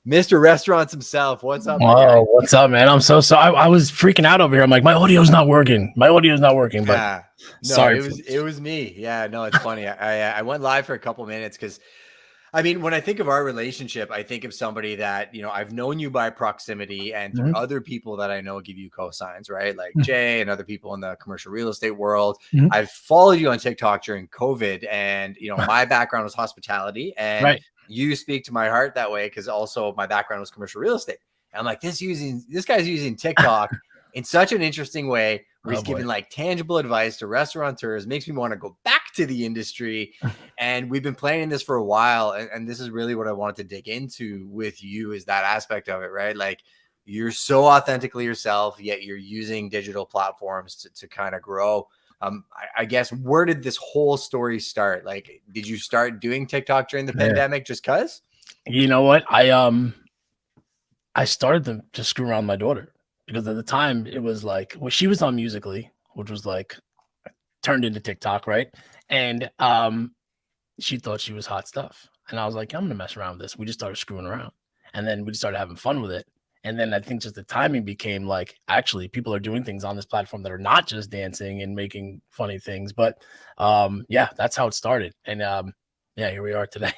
Mr. Restaurants himself. What's up, my guy? Oh, what's up, man? I'm so sorry. I was freaking out over here. I'm like, my audio's not working. My audio's not working. But Yeah. No, sorry. it was me. Yeah, no, it's funny. I went live for a couple minutes because I mean, when I think of our relationship, I think of somebody that, I've known you by proximity and through Mhm. other people that I know give you cosigns, right? Like Mhm. Jay and other people in the commercial real estate world. Mhm. I've followed you on TikTok during COVID and, my background was hospitality and Right. you speak to my heart that way because also my background was commercial real estate. And I'm like, this guy's using TikTok in such an interesting way where Oh he's boy. giving like tangible advice to restaurateurs, makes me want to go back to the industry. And we've been planning this for a while. And this is really what I wanted to dig into with you is that aspect of it, right? Like you're so authentically yourself, yet you're using digital platforms to kind of grow. I guess, where did this whole story start? Like, did you start doing TikTok during the Yeah. pandemic just cause? You know what? I started to screw around my daughter because at the time it was like, well, she was on Musically, which was like turned into TikTok, right? And she thought she was hot stuff. And I was like, I'm gonna mess around with this. We just started screwing around. And then we just started having fun with it. And then I think just the timing became like, actually, people are doing things on this platform that are not just dancing and making funny things. But yeah, that's how it started. And yeah, here we are today.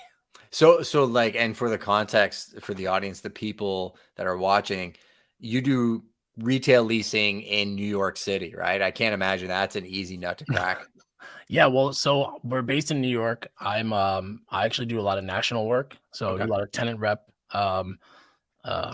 So like, and for the context for the audience, the people that are watching, you do retail leasing in New York City, right? I can't imagine that's an easy nut to crack. Yeah, well, so we're based in New York. I actually do a lot of national work. So I do Okay. a lot of tenant rep,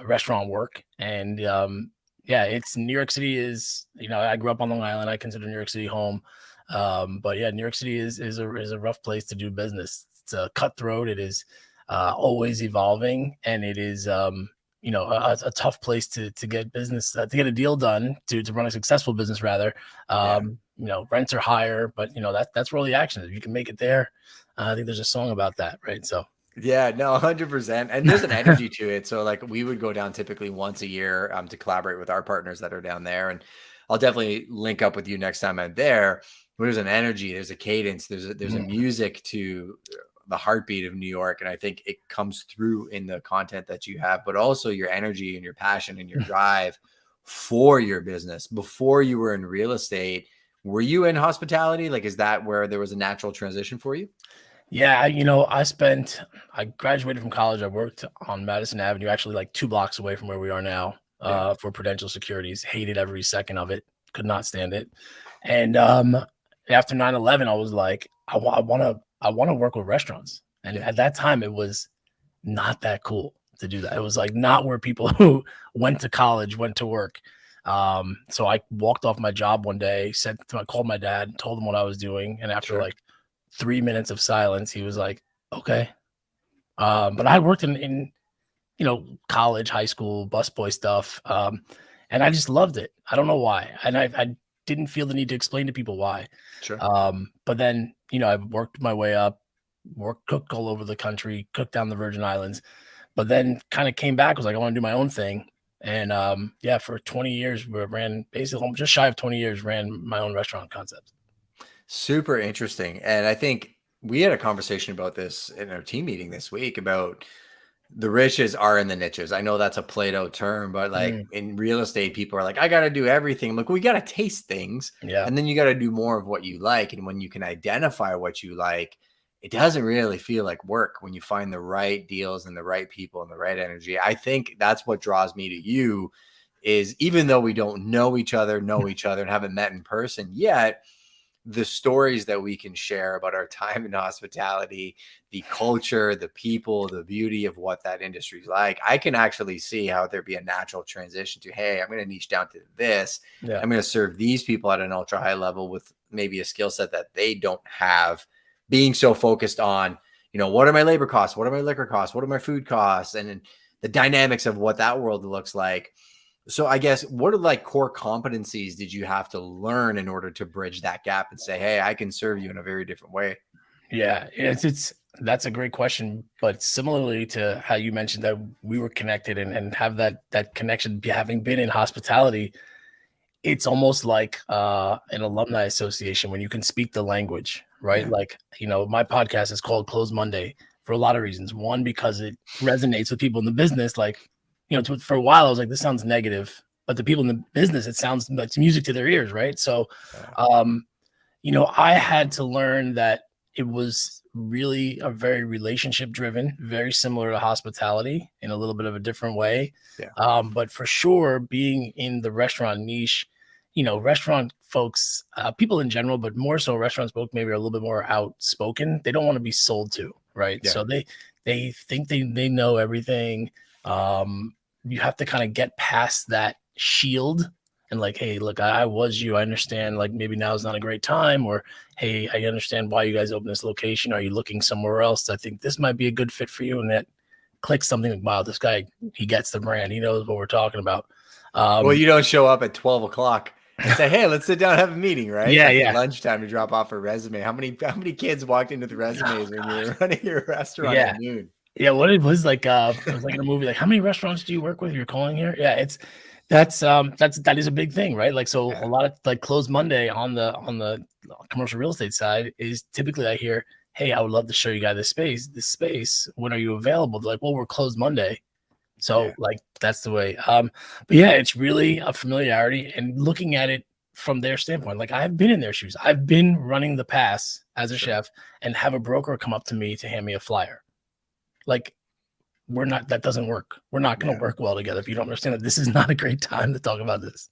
restaurant work. And yeah, it's New York City is, I grew up on Long Island. I consider New York City home. But yeah, New York City is a rough place to do business. It's a cutthroat. It is always evolving, and it is a tough place to get business, to get a deal done, to run a successful business rather. Yeah. Rents are higher, but that's where all the action is. If you can make it there, I think there's a song about that, right? So Yeah, no, 100%. And there's an energy to it. So like we would go down typically once a year to collaborate with our partners that are down there. And I'll definitely link up with you next time I'm there. There's an energy, there's a cadence, there's a music to the heartbeat of New York. And I think it comes through in the content that you have, but also your energy and your passion and your drive for your business. Before you were in real estate, were you in hospitality? Like, is that where there was a natural transition for you? yeah, I graduated from college. I worked on Madison Avenue, actually like 2 blocks away from where we are now, Yeah. for Prudential Securities. Hated every second of it. Could not stand it. And after 9/11, I was like, I want to work with restaurants. And Yeah. at that time, it was not that cool to do that. It was like not where people who went to college went to work. So I walked off my job one day, I called my dad, told him what I was doing, and after Sure. like 3 minutes of silence, he was like, "Okay." But I worked in college, high school, busboy stuff, and I just loved it. I don't know why, and I didn't feel the need to explain to people why. Sure. But then I worked my way up, cooked all over the country, cooked down the Virgin Islands, but then kind of came back. Was like, I want to do my own thing, and yeah, for 20 years, we ran basically just shy of 20 years, ran my own restaurant concept. Super interesting. And I think we had a conversation about this in our team meeting this week about the riches are in the niches. I know that's a Plato term, but like Mm, in real estate, people are like, I got to do everything. Look, we got to taste things yeah. and then you got to do more of what you like. And when you can identify what you like, it doesn't really feel like work when you find the right deals and the right people and the right energy. I think that's what draws me to you is even though we don't know each other, and haven't met in person yet, the stories that we can share about our time in hospitality, the culture, the people, the beauty of what that industry is like, I can actually see how there'd be a natural transition to, hey, I'm going to niche down to this. Yeah. I'm going to serve these people at an ultra high level with maybe a skill set that they don't have, being so focused on, what are my labor costs? What are my liquor costs? What are my food costs? And the dynamics of what that world looks like. So I guess what are like core competencies did you have to learn in order to bridge that gap and say, hey, I can serve you in a very different way? Yeah, it's that's a great question. But similarly to how you mentioned that we were connected and have that connection, having been in hospitality, it's almost like an alumni association when you can speak the language, right? Yeah. Like, my podcast is called Close Monday for a lot of reasons. One, because it resonates with people in the business. Like, for a while I was like, this sounds negative, but the people in the business, it sounds like music to their ears, right? So, I had to learn that it was really a very relationship driven, very similar to hospitality in a little bit of a different way. Yeah. But for sure, being in the restaurant niche, restaurant folks, people in general, but more so restaurant folks maybe are a little bit more outspoken. They don't want to be sold to, right? Yeah. So they think they know everything. You have to kind of get past that shield and like, hey, look, I was you. I understand. Like maybe now is not a great time, or hey, I understand why you guys open this location. Are you looking somewhere else? I think this might be a good fit for you. And that clicks something like, wow, this guy, he gets the brand. He knows what we're talking about. Well, you don't show up at 12 o'clock and say, hey, let's sit down and have a meeting, right? Yeah, Like yeah. at lunchtime to drop off a resume. How many kids walked into the resumes when you were running your restaurant Yeah. at noon? Yeah. What it was like, it was like in a movie, like how many restaurants do you work with? You're calling here? Yeah, that is a big thing, right? Like, so a lot of like close Monday on the commercial real estate side is typically I hear, hey, I would love to show you guys this space. When are you available? They're like, well, we're closed Monday. So like that's the way. But yeah, it's really a familiarity and looking at it from their standpoint. Like I've been in their shoes. I've been running the pass as a chef and have a broker come up to me to hand me a flyer. Like that doesn't work. We're not going to work well together if you don't understand that this is not a great time to talk about this.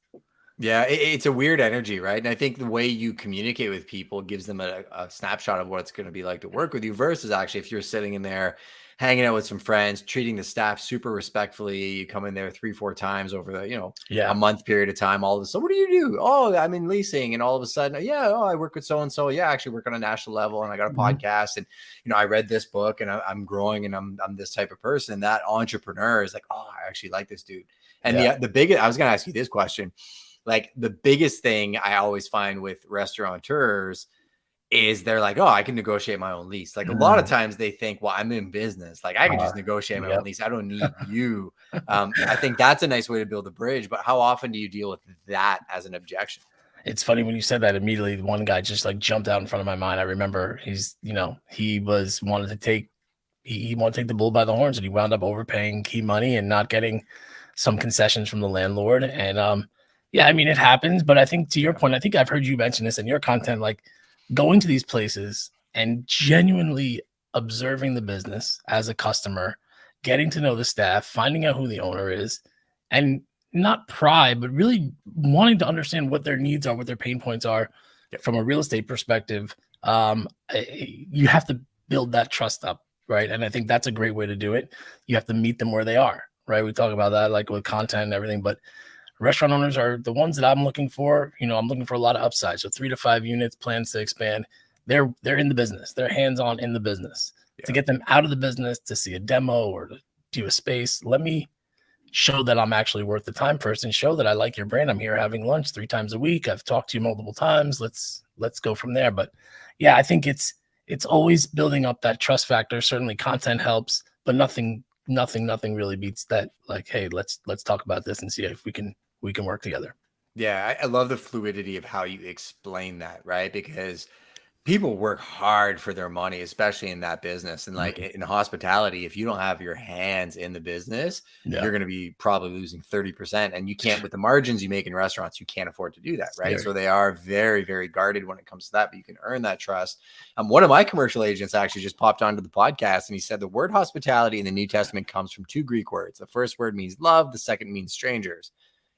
Yeah, it's a weird energy, right? And I think the way you communicate with people gives them a snapshot of what it's going to be like to work with you versus actually if you're sitting in there hanging out with some friends, treating the staff super respectfully. You come in there 3-4 times over the, a month period of time. All of a sudden, what do you do? Oh, I'm in leasing. And all of a sudden, I work with so-and-so. Yeah, I actually work on a national level and I got a podcast and, I read this book and I'm growing and I'm this type of person. That entrepreneur is like, oh, I actually like this dude. And the biggest, I was going to ask you this question. Like the biggest thing I always find with restaurateurs is they're like, oh, I can negotiate my own lease. Like a lot of times they think, well, I'm in business. Like I can just negotiate my own lease. I don't need you. I think that's a nice way to build a bridge. But how often do you deal with that as an objection? It's funny when you said that immediately, one guy just like jumped out in front of my mind. I remember he wanted to take the bull by the horns and he wound up overpaying key money and not getting some concessions from the landlord. And I mean, it happens, but I think to your point, I think I've heard you mention this in your content, like going to these places and genuinely observing the business as a customer, getting to know the staff, finding out who the owner is, and not pry, but really wanting to understand what their needs are, what their pain points are from a real estate perspective. You have to build that trust up, right? And I think that's a great way to do it. You have to meet them where they are, right? We talk about that like with content and everything, but restaurant owners are the ones that I'm looking for. I'm looking for a lot of upside. So 3 to 5 units, plans to expand. They're in the business. They're hands-on in the business. To get them out of the business, to see a demo or to do a space, let me show that I'm actually worth the time first and show that I like your brand. I'm here having lunch 3 times a week. I've talked to you multiple times. Let's go from there. But yeah, I think it's always building up that trust factor. Certainly content helps, but nothing really beats that. Like, hey, let's talk about this and see if we can work together. Yeah, I love the fluidity of how you explain that, right? Because people work hard for their money, especially in that business. And like in hospitality, if you don't have your hands in the business, you're going to be probably losing 30%. And you can't, with the margins you make in restaurants, you can't afford to do that, right? So they are very, very guarded when it comes to that, but you can earn that trust. One of my commercial agents actually just popped onto the podcast and he said the word hospitality in the New Testament comes from 2 Greek words. The first word means love. The second means strangers.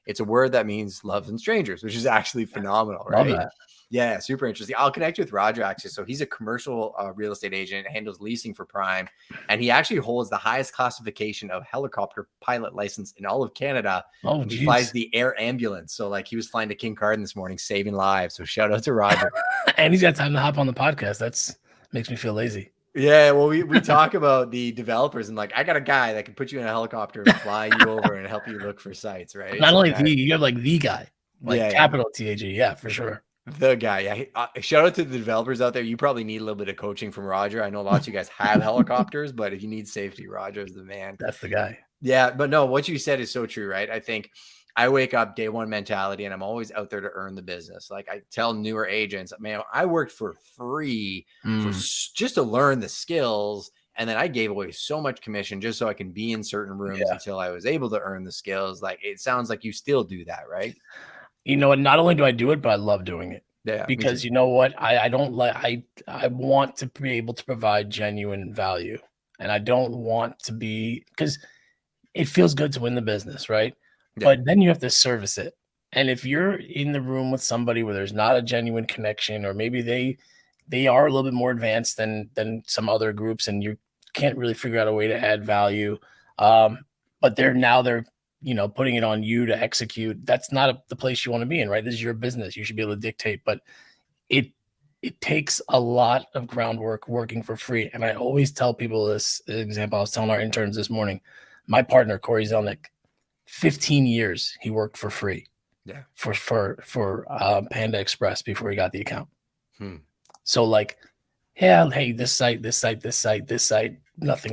It's a word that means love and strangers, which is actually phenomenal, right? Yeah, super interesting. I'll connect you with Roger actually. So he's a commercial real estate agent, handles leasing for Prime, and he actually holds the highest classification of helicopter pilot license in all of Canada. Oh, he flies the air ambulance. So like he was flying to King Carden this morning, saving lives. So shout out to Roger. And he's got time to hop on the podcast. That's makes me feel lazy. Yeah, well, we talk about the developers and like I got a guy that can put you in a helicopter and fly you over and help you look for sites, right? Not only you have like the guy, like capital TAG, yeah, for sure. The guy, yeah. Shout out to the developers out there. You probably need a little bit of coaching from Roger. I know lots of you guys have helicopters, but if you need safety, Roger's the man. That's the guy. Yeah, but no, what you said is so true, right? I think I wake up day one mentality and I'm always out there to earn the business. Like I tell newer agents, man, I worked for free for just to learn the skills And then I gave away so much commission just so I can be in certain rooms Yeah. until I was able to earn the skills. Like, it sounds like you still do that, right? You know what? Not only do I do it, but I love doing it. Yeah, me too. Because you know what? I don't like I want to be able to provide genuine value. And I don't want to be, because it feels good to win the business, right? Yeah. But then you have to service it. And if you're in the room with somebody where there's not a genuine connection, or maybe they are a little bit more advanced than some other groups, and you can't really figure out a way to add value, but they're putting it on you to execute. That's not the place you want to be in, right? This is your business. You should be able to dictate, but it it takes a lot of groundwork working for free. And I always tell people this example. I was telling our interns this morning. My partner Corey Zelnick, 15 years he worked for free. Yeah. For Panda Express before he got the account. Hmm. So like, yeah, hey, this site, nothing.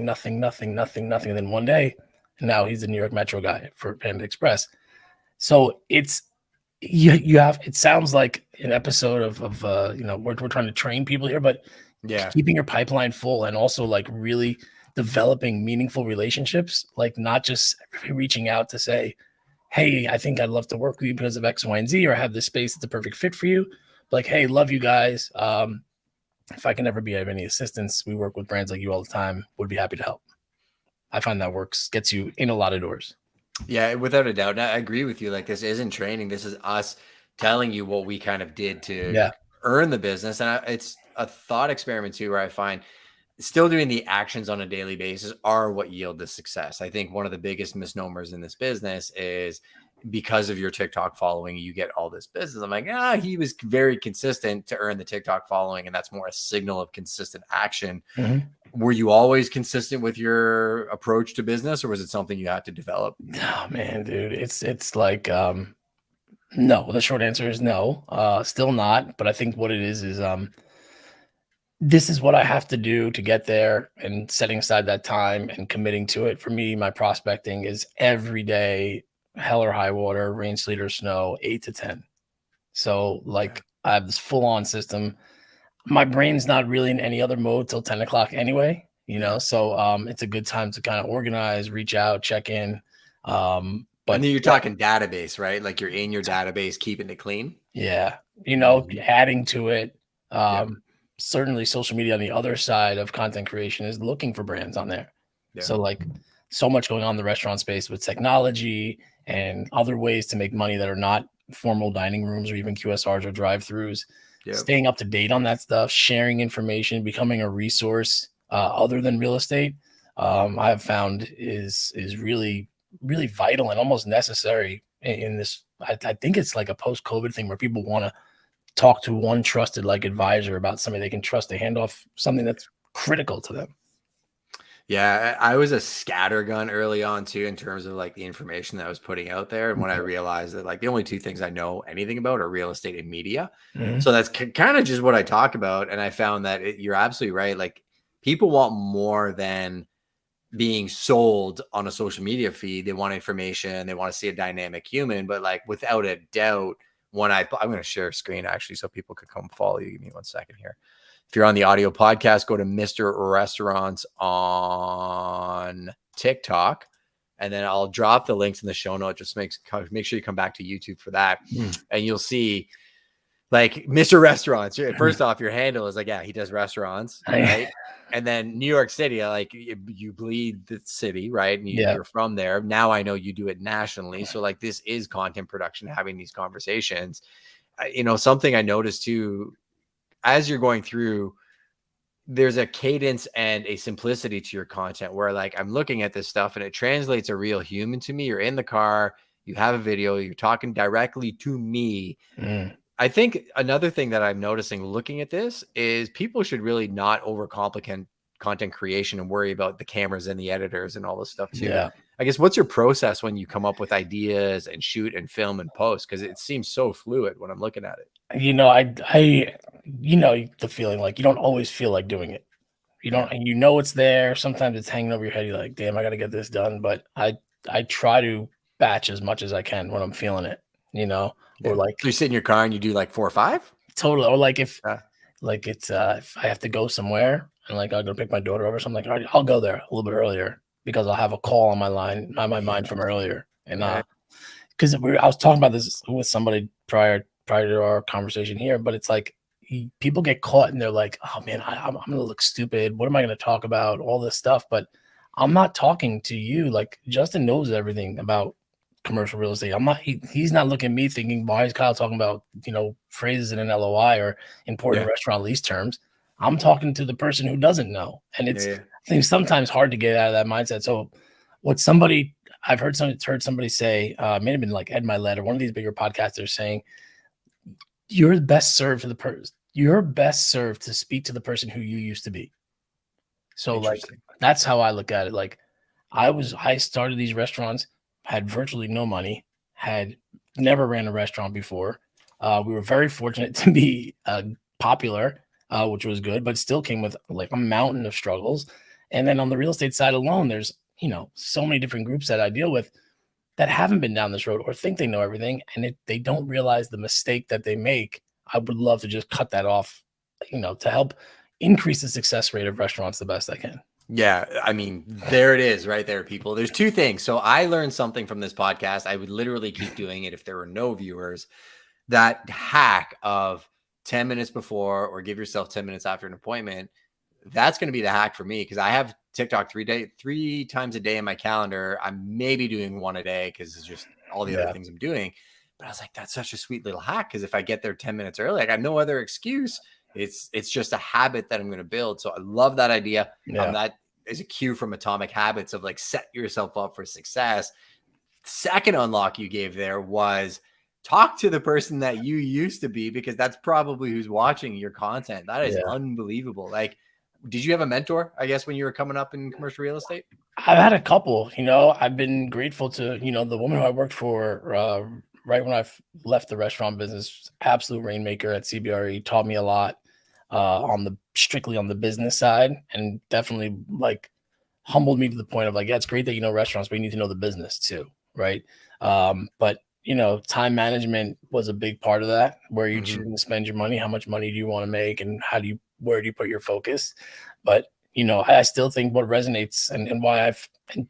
And then one day, and now he's the New York Metro guy for Panda Express. So it's you have. It sounds like an episode of we're trying to train people here, but Yeah. keeping your pipeline full and also like really developing meaningful relationships, like not just reaching out to say, hey, I think I'd love to work with you because of X, Y, and Z, or I have this space that's a perfect fit for you. Like, hey, love you guys. If I can ever be of any assistance, we work with brands like you all the time. Would be happy to help. I find that gets you in a lot of doors. Yeah, without a doubt. I agree with you. Like, this isn't training. This is us telling you what we kind of did to earn the business. And it's a thought experiment too, where I find still doing the actions on a daily basis are what yield the success. I think one of the biggest misnomers in this business is because of your TikTok following, you get all this business. I'm like, he was very consistent to earn the TikTok following, and that's more a signal of consistent action. Mm-hmm. Were you always consistent with your approach to business, or was it something you had to develop? Oh man, dude, it's like no. The short answer is no. Still not. But I think what it is this is what I have to do to get there, and setting aside that time and committing to it. For me, my prospecting is every day, hell or high water, rain, sleet, or snow, 8 to 10. So like I have this full on system. My brain's not really in any other mode till 10 o'clock anyway, so it's a good time to kind of organize, reach out, check in. But and then you're talking database, right? Like you're in your database, keeping it clean. Yeah. Adding to it. Certainly social media on the other side of content creation is looking for brands on there. Yeah. So like so much going on in the restaurant space with technology and other ways to make money that are not formal dining rooms or even QSRs or drive-throughs. Staying up to date on that stuff, sharing information, becoming a resource other than real estate, I have found is really, really vital and almost necessary in this. I think it's like a post-COVID thing where people want to talk to one trusted like advisor about somebody they can trust to hand off something that's critical to them. Yeah, I was a scattergun early on too, in terms of like the information that I was putting out there. And when I realized that like the only two things I know anything about are real estate and media. Mm-hmm. So that's kind of just what I talk about. And I found that you're absolutely right. Like people want more than being sold on a social media feed. They want information. They want to see a dynamic human, but like without a doubt, when I'm going to share a screen actually so people could come follow you. Give me 1 second here. If you're on the audio podcast, go to Mr. Restaurants on TikTok, and then I'll drop the links in the show note. Just make sure you come back to YouTube for that, and you'll see like Mr. Restaurants. First off, your handle is like, he does restaurants, right? And then New York City, like you bleed the city, right? And you're from there. Now I know you do it nationally. So like this is content production, having these conversations. Something I noticed too, as you're going through, there's a cadence and a simplicity to your content where like I'm looking at this stuff and it translates a real human to me. You're in the car, you have a video, you're talking directly to me. I think another thing that I'm noticing looking at this is people should really not overcomplicate content creation and worry about the cameras and the editors and all this stuff too. Yeah. I guess what's your process when you come up with ideas and shoot and film and post? Because it seems so fluid when I'm looking at it. I the feeling like you don't always feel like doing it. You don't, and it's there. Sometimes it's hanging over your head. You're like, damn, I got to get this done. But I try to batch as much as I can when I'm feeling it, or like so you sit in your car and you do like 4 or 5 total. Or like if it's, if I have to go somewhere, and like I'll go pick my daughter over, so I'm like, all right, I'll go there a little bit earlier because I'll have a call on my mind from earlier. And Right. because I was talking about this with somebody prior to our conversation here, but it's like people get caught and they're like, oh man, I'm gonna look stupid. What am I gonna talk about? All this stuff, but I'm not talking to you. Like Justin knows everything about commercial real estate. I'm not. He's not looking at me thinking, why is Kyle talking about phrases in an LOI or important Yeah. restaurant lease terms? I'm talking to the person who doesn't know, and it's Yeah. I think sometimes hard to get out of that mindset. So, what somebody I've heard somebody say, may have been like Ed Milet or one of these bigger podcasters saying, you're best served to the person. You're best served to speak to the person who you used to be. So like Interesting. that's how I look at it. Like I started these restaurants, had virtually no money, had never ran a restaurant before. We were very fortunate to be popular, which was good, but still came with like a mountain of struggles. And then on the real estate side alone, there's so many different groups that I deal with that haven't been down this road or think they know everything, and they don't realize the mistake that they make. I would love to just cut that off, to help increase the success rate of restaurants the best I can. Yeah, I mean, there it is right there, people. There's two things. So I learned something from this podcast. I would literally keep doing it if there were no viewers. That hack of 10 minutes before or give yourself 10 minutes after an appointment, that's going to be the hack for me because I have TikTok 3 times a day in my calendar. I'm maybe doing one a day because it's just all the other things I'm doing. But I was like, that's such a sweet little hack because if I get there 10 minutes early, I have no other excuse. It's just a habit that I'm going to build. So I love that idea. That is a cue from Atomic Habits of like set yourself up for success. Second unlock you gave there was talk to the person that you used to be because that's probably who's watching your content. That is unbelievable. Like, did you have a mentor, I guess, when you were coming up in commercial real estate? I've had a couple. I've been grateful to, the woman who I worked for right when I left the restaurant business, absolute rainmaker at CBRE, taught me a lot strictly on the business side, and definitely like humbled me to the point of like, yeah, it's great that you know restaurants, but you need to know the business too, right? But time management was a big part of that. Where you choosing to spend your money, how much money do you want to make, and where do you put your focus? But I still think what resonates and why and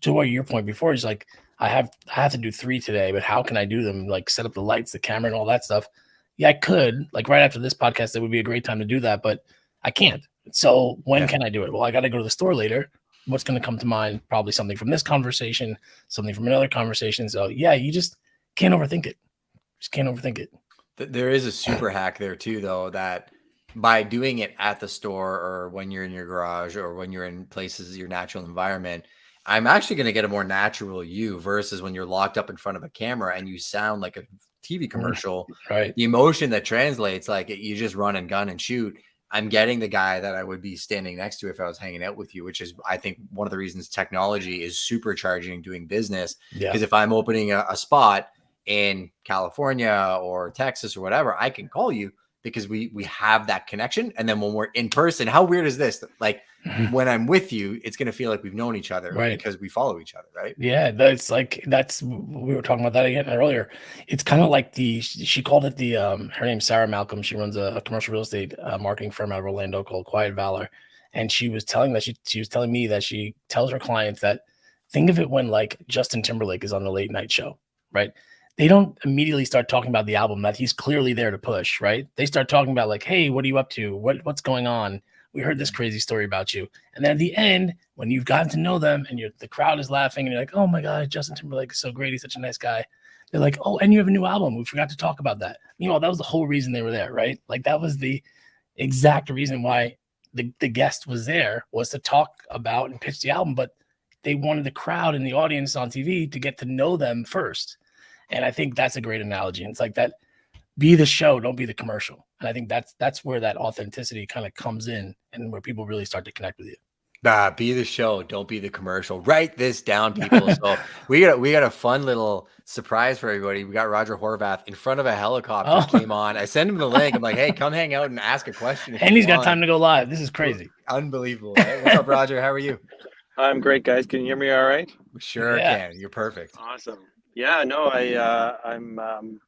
to what your point before is like I have to do 3 today, but how can I do them? Like set up the lights, the camera, and all that stuff. Yeah, I could. Like right after this podcast, it would be a great time to do that, but I can't. So when can I do it? Well, I got to go to the store later. What's going to come to mind? Probably something from this conversation, something from another conversation. So yeah, you just can't overthink it. Just can't overthink it. There is a super hack there too, though, that by doing it at the store or when you're in your garage or when you're in places, your natural environment, I'm actually going to get a more natural you versus when you're locked up in front of a camera and you sound like a TV commercial. Right. The emotion that translates, like you just run and gun and shoot. I'm getting the guy that I would be standing next to if I was hanging out with you, which is, I think, one of the reasons technology is supercharging doing business. Because if I'm opening a spot in California or Texas or whatever, I can call you because we have that connection. And then when we're in person, how weird is this? Like when I'm with you, it's going to feel like we've known each other because we follow each other. Right. Yeah. We were talking about that again earlier. It's kind of like she called it her name's Sarah Malcolm. She runs a commercial real estate marketing firm out of Orlando called Quiet Valor. And she was telling me that she tells her clients that think of it when like Justin Timberlake is on the late night show, right? They don't immediately start talking about the album that he's clearly there to push, right? They start talking about like, hey, what are you up to? What's going on? We heard this crazy story about you. And then at the end, when you've gotten to know them and the crowd is laughing and you're like, oh my God, Justin Timberlake is so great. He's such a nice guy. They're like, oh, and you have a new album. We forgot to talk about that. That was the whole reason they were there, right? Like that was the exact reason why the guest was there, was to talk about and pitch the album. But they wanted the crowd and the audience on TV to get to know them first. And I think that's a great analogy. And it's like that, be the show, don't be the commercial. And I think that's where that authenticity kind of comes in and where people really start to connect with you. Be the show, don't be the commercial. Write this down, people. So we got a fun little surprise for everybody. We got Roger Horvath in front of a helicopter came on. I send him the link. I'm like, hey, come hang out and ask a question. And he's got time to go live. This is crazy. Unbelievable. Right? What's up, Roger? How are you? I'm great, guys. Can you hear me all right? We sure can. You're perfect. Awesome. Yeah, no, I'm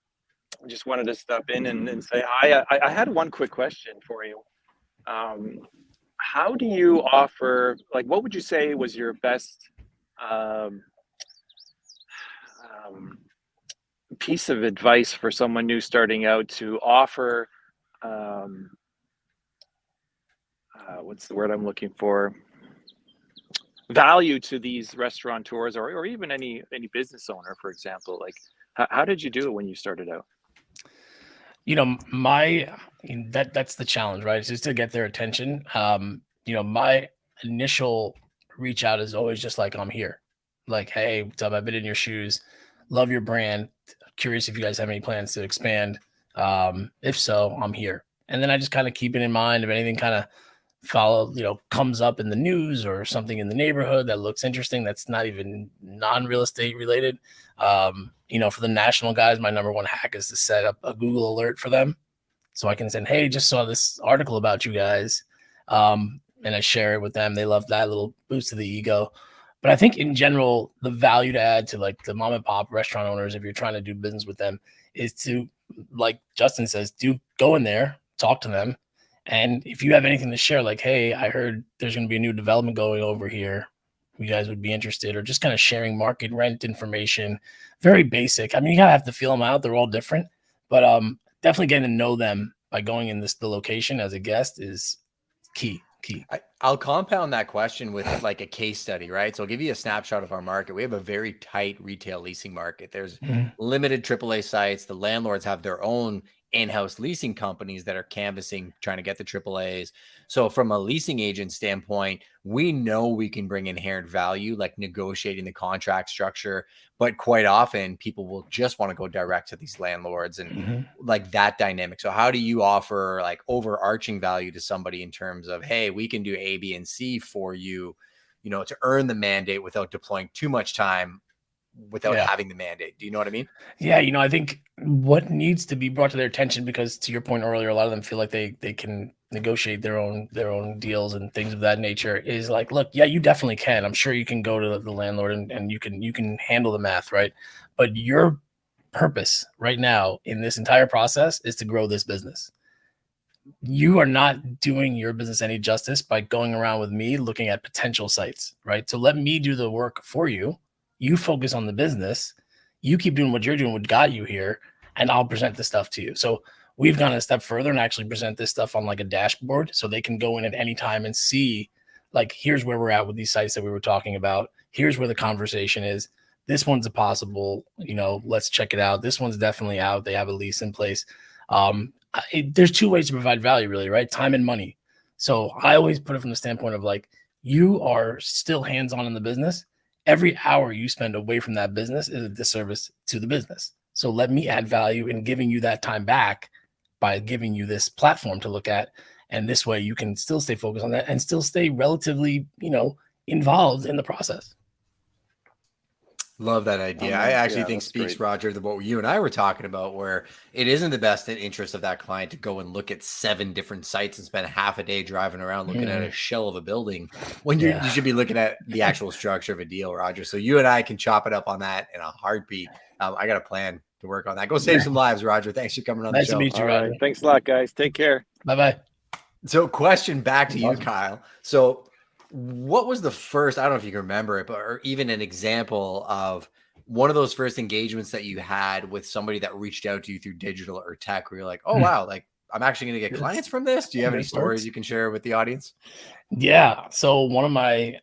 just wanted to step in and say hi. I had one quick question for you. how do you offer, like, what would you say was your best um, um, piece of advice for someone new starting out to offer, um, what's the word I'm looking for? Value to these restaurateurs, or even any business owner, for example. Like, how did you do it when you started out? That's the challenge, right? It's just to get their attention. My initial reach out is always just like, I'm here. Like, hey, what's up? I've been in your shoes. Love your brand. Curious if you guys have any plans to expand. If so, I'm here. And then I just kind of keep it in mind if anything kind of comes up in the news or something in the neighborhood that looks interesting that's not even non-real estate related. For the national guys, my number one hack is to set up a Google alert for them, so I can say, hey, just saw this article about you guys, and I share it with them. They love that little boost to the ego. But I think in general, the value to add to like the mom and pop restaurant owners, if you're trying to do business with them, is to, like Justin says, do go in there, talk to them. And if you have anything to share, like, hey, I heard there's going to be a new development going over here, you guys would be interested, or just kind of sharing market rent information, very basic. I mean, you gotta have to feel them out. They're all different, but definitely getting to know them by going in the location as a guest is key. I'll compound that question with like a case study, right? So I'll give you a snapshot of our market. We have a very tight retail leasing market. There's limited AAA sites. The landlords have their own in-house leasing companies that are canvassing, trying to get the AAAs. So from a leasing agent standpoint, we know we can bring inherent value, like negotiating the contract structure, but quite often people will just want to go direct to these landlords and like that dynamic. So how do you offer like overarching value to somebody in terms of, hey, we can do A, B, and C for you, to earn the mandate without deploying too much time without having the mandate? Do you know what I mean? Yeah, I think what needs to be brought to their attention, because to your point earlier, a lot of them feel like they can negotiate their own deals and things of that nature, is like, look, yeah, you definitely can. I'm sure you can go to the landlord and you can handle the math, right? But your purpose right now in this entire process is to grow this business. You are not doing your business any justice by going around with me looking at potential sites, right? So let me do the work for you. You focus on the business. You keep doing what you're doing, what got you here, and I'll present this stuff to you. So we've gone a step further and actually present this stuff on like a dashboard, so they can go in at any time and see, like, here's where we're at with these sites that we were talking about. Here's where the conversation is. This one's a possible, let's check it out. This one's definitely out. They have a lease in place. There's two ways to provide value, really, right? Time and money. So I always put it from the standpoint of like, you are still hands-on in the business. Every hour you spend away from that business is a disservice to the business. So let me add value in giving you that time back by giving you this platform to look at. And this way you can still stay focused on that and still stay relatively, involved in the process. Love that idea. I actually think speaks, great, Roger, to what you and I were talking about, where it isn't the best interest of that client to go and look at 7 different sites and spend half a day driving around looking at a shell of a building when you should be looking at the actual structure of a deal, Roger. So you and I can chop it up on that in a heartbeat. I got a plan to work on that. Go save some lives, Roger. Thanks for coming on the show. Nice to meet you, Roger. Right. Thanks a lot, guys. Take care. Bye-bye. So question back to you, Kyle. So what was the first, I don't know if you can remember it, but or even an example of one of those first engagements that you had with somebody that reached out to you through digital or tech, where you're like, oh, wow, like I'm actually going to get clients from this? Do you have any stories you can share with the audience? Yeah. So one of my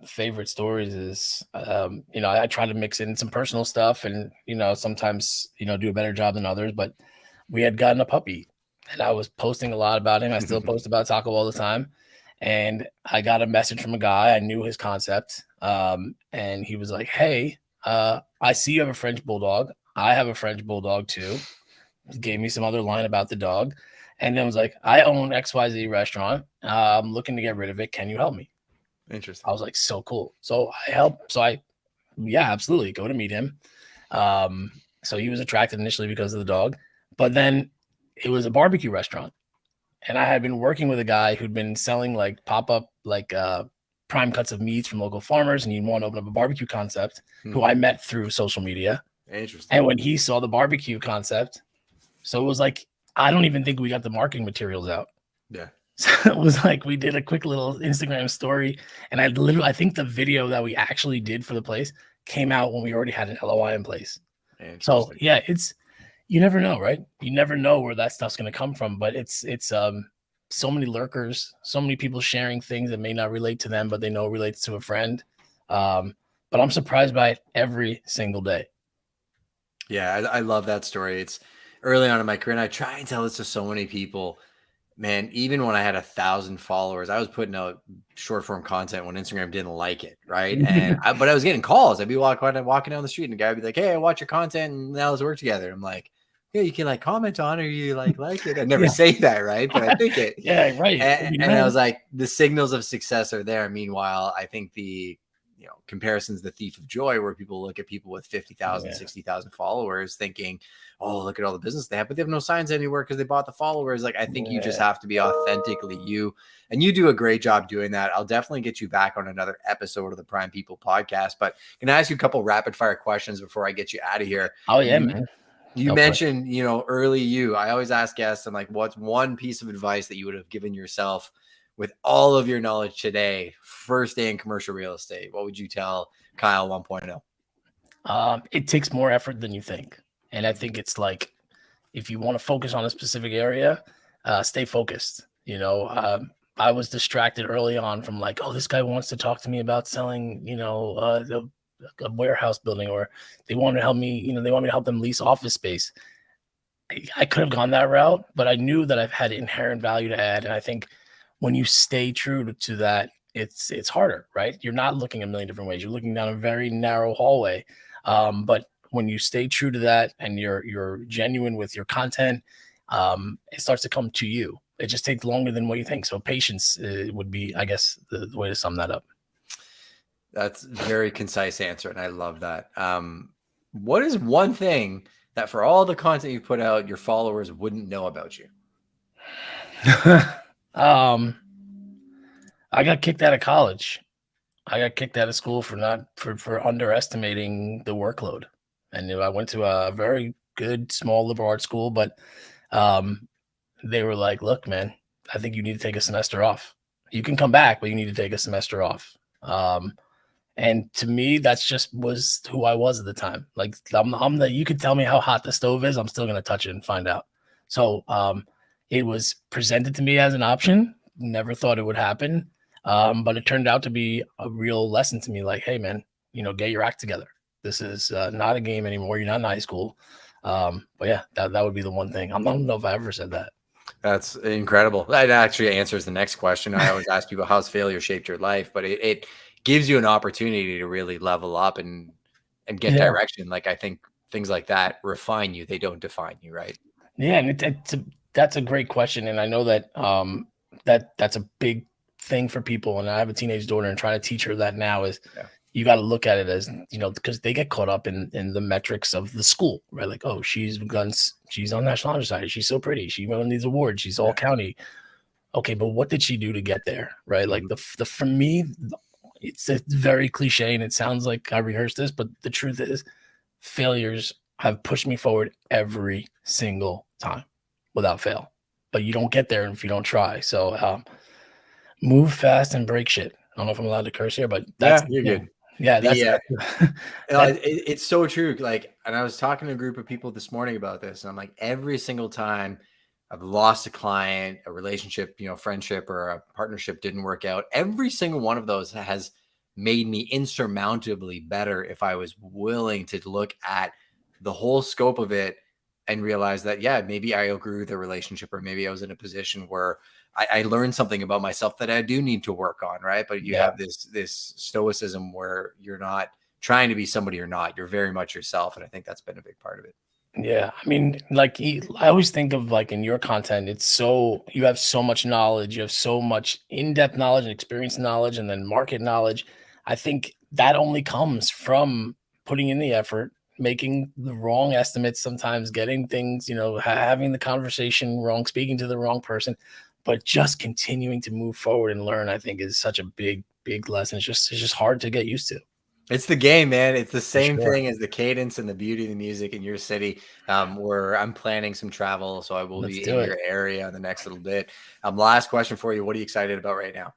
favorite stories is, I try to mix in some personal stuff and, sometimes, do a better job than others, but we had gotten a puppy and I was posting a lot about him. I still post about Taco all the time. And I got a message from a guy. I knew his concept. And he was like, hey, I see you have a French bulldog. I have a French bulldog too. He gave me some other line about the dog. And then was like, I own XYZ restaurant. I'm looking to get rid of it. Can you help me? Interesting. I was like, so cool. So I help. Yeah, absolutely. Go to meet him. So he was attracted initially because of the dog, but then it was a barbecue restaurant. And I had been working with a guy who'd been selling like pop-up, like prime cuts of meats from local farmers, and he wanted to open up a barbecue concept, who I met through social media. Interesting. And when he saw the barbecue concept, so it was like, I don't even think we got the marketing materials out. Yeah. So it was like we did a quick little Instagram story, and I think the video that we actually did for the place came out when we already had an LOI in place. So Interesting. yeah, you never know, right? You never know where that stuff's going to come from, but it's so many lurkers, so many people sharing things that may not relate to them, but they know relates to a friend. But I'm surprised by it every single day. Yeah, I love that story. It's early on in my career, and I try and tell this to so many people. Man, even when I had 1,000 followers, I was putting out short form content when Instagram didn't like it, right? But I was getting calls. I'd be walking down the street, and a guy would be like, "Hey, I watch your content, and now let's work together." I'm like, "Yeah, you can like comment on, or you like it." I never Yeah. say that, right? But I think it. Yeah, right. And I was like, the signals of success are there. Meanwhile, I think the comparison's the thief of joy, where people look at people with 50,000, 60,000 followers thinking, oh, look at all the business they have, but they have no signs anywhere because they bought the followers. Like, I think you just have to be authentically you, and you do a great job doing that. I'll definitely get you back on another episode of the Prime People podcast, but can I ask you a couple rapid fire questions before I get you out of here? Oh yeah, man. You mentioned, early you. I always ask guests, I'm like, what's one piece of advice that you would have given yourself with all of your knowledge today, first day in commercial real estate? What would you tell Kyle 1.0? It takes more effort than you think. And I think it's like, if you want to focus on a specific area, stay focused. I was distracted early on from like, oh, this guy wants to talk to me about selling, a warehouse building, or they want to help me, they want me to help them lease office space. I could have gone that route, but I knew that I've had inherent value to add. And I think when you stay true to that, it's harder, right? You're not looking a million different ways. You're looking down a very narrow hallway. But when you stay true to that and you're genuine with your content, it starts to come to you. It just takes longer than what you think. So patience would be, I guess, the way to sum that up. That's a very concise answer, and I love that. What is one thing that for all the content you put out, your followers wouldn't know about you? I got kicked out of college. I got kicked out of school for underestimating the workload. And I went to a very good small liberal arts school, but they were like, look, man, I think you need to take a semester off. You can come back, but you need to take a semester off. And to me, that's just was who I was at the time. Like you could tell me how hot the stove is, I'm still going to touch it and find out. So it was presented to me as an option. Never thought it would happen. But it turned out to be a real lesson to me. Like, hey, man, get your act together. This is not a game anymore. You're not in high school. But yeah, that would be the one thing. I don't know if I ever said that. That's incredible. That actually answers the next question. I always ask people, how's failure shaped your life? But it gives you an opportunity to really level up and get direction. Like, I think things like that refine you. They don't define you, right? Yeah, and that's a great question. And I know that that's a big thing for people. And I have a teenage daughter, and trying to teach her that now is you got to look at it as, because they get caught up in the metrics of the school, right? Like, oh, she's on National Honor Society. She's so pretty. She won these awards. She's all county. Okay, but what did she do to get there, right? Like for me, it's very cliche, and it sounds like I rehearsed this, but the truth is, failures have pushed me forward every single time without fail. But you don't get there if you don't try. So move fast and break shit. I don't know if I'm allowed to curse here, but that's you're good. Yeah, it's so true. Like, and I was talking to a group of people this morning about this, and I'm like, every single time I've lost a client, a relationship, friendship or a partnership didn't work out, every single one of those has made me insurmountably better if I was willing to look at the whole scope of it and realize that, maybe I outgrew the relationship, or maybe I was in a position where I learned something about myself that I do need to work on, right? But you have this stoicism where you're not trying to be somebody you're not. You're very much yourself, and I think that's been a big part of it. Yeah, I mean, like I always think of, like, in your content, you have so much knowledge, you have so much in-depth knowledge and experience knowledge, and then market knowledge. I think that only comes from putting in the effort, making the wrong estimates, sometimes getting things, having the conversation wrong, speaking to the wrong person, but just continuing to move forward and learn, I think, is such a big lesson. It's just hard to get used to. It's the game, man. It's the For same sure. thing as the cadence and the beauty of the music in your city. Where I'm planning some travel, so I will Let's be do in it. your area in the next little bit. Last question for you. What are you excited about right now?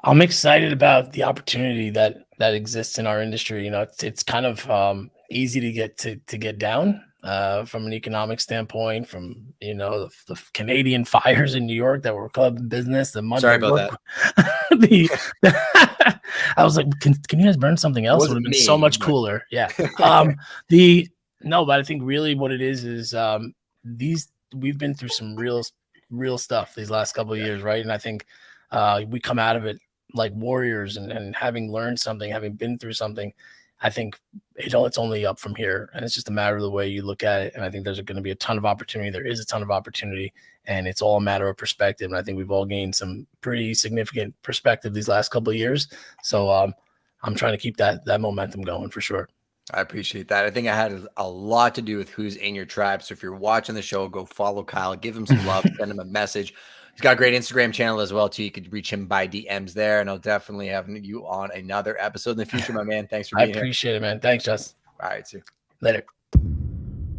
I'm excited about the opportunity that exists in our industry. You know, it's kind of easy to get down from an economic standpoint. From the Canadian fires in New York that were club business, Sorry the about work, that. the I was like, can you guys burn something It else? Would wasn't have been so me, much but cooler. Yeah. The No, but I think really what it is these we've been through some real stuff these last couple of yeah, years, right? And I think we come out of it like warriors, and having learned something, having been through something, I think it's only up from here, and it's just a matter of the way you look at it. And I think there's going to be a ton of opportunity. There is a ton of opportunity, and it's all a matter of perspective. And I think we've all gained some pretty significant perspective these last couple of years. So I'm trying to keep that momentum going for sure. I appreciate that. I think I had a lot to do with who's in your tribe. So if you're watching the show, go follow Kyle, give him some love, send him a message. He's got a great Instagram channel as well, too. You could reach him by DMs there, and I'll definitely have you on another episode in the future, my man. Thanks for I being here. appreciate it, man. Thanks, Jess. All right, see you. Later.